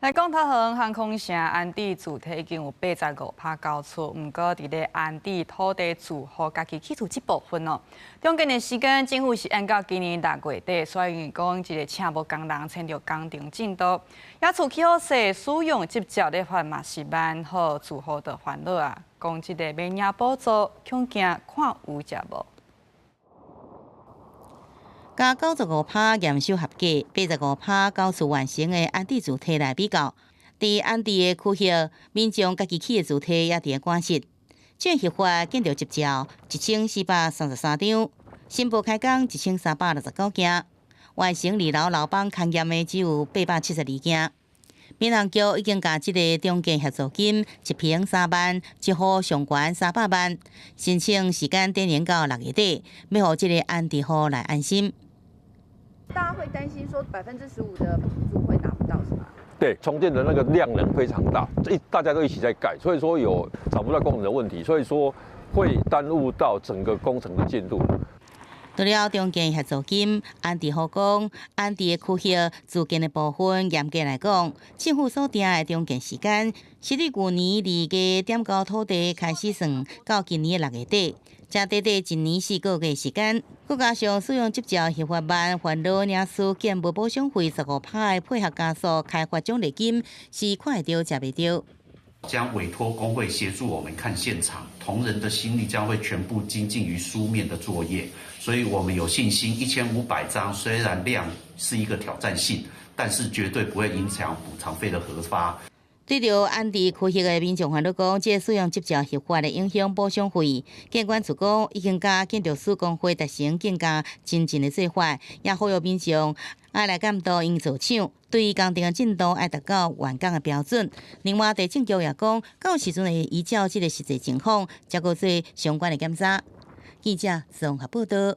来讲，桃园航空城安置主体已经有85%交出，不过伫咧安置土地住户家己起厝这部分哦，中间的时间政府是按到今年6月底，所以讲一个请无工人，牵着工程进度，也厝起好势，使用接接咧法嘛是蛮好，住户的烦恼啊，讲这个免领补助，恐惊看有食无。 甲95%验收合格，85%交厝完成的安置主体来比较，伫安置的区域，民众家己起的主体也伫管室。建协法建着接照1433张，申报开工1369件，完成2楼楼房勘验的只有872件。民航局已经甲即个中介协助金1平3万，一户上悬300万，申请时间展延到6月底，要互即个安置户来安心。 大家会担心说15%的补助会拿不到是吗？对，重建的那个量能非常大，大家都一起在盖，所以说有找不到工人的问题，所以说会耽误到整个工程的进度。除了中建协助金，安置户讲，安置的区域自建的部分，严格来讲，政府所定的中建时间，是伫旧年2月点交土地开始算，到今年的6月底。 才短短1年4个月时间，佮加上使用接照协发办烦恼领事建无补偿费15%的配合加速开发奖励金，是看会到吃袂到。将委托工会协助我们看现场，同仁的心力将会全部精进于书面的作业，所以我们有信心1500张虽然量是一个挑战性，但是绝对不会影响补偿费的核发。 对着安置区域的民众烦恼讲，这使用接照合法的影响补偿费，建管处讲已经甲建筑师工会达成更加亲近的做法，也呼吁民众爱来监督因造厂，对于工程的进度爱达到完工的标准。另外，地政局也讲，到时阵会依照这个实际情况，再做相关的检查。记者综合报道。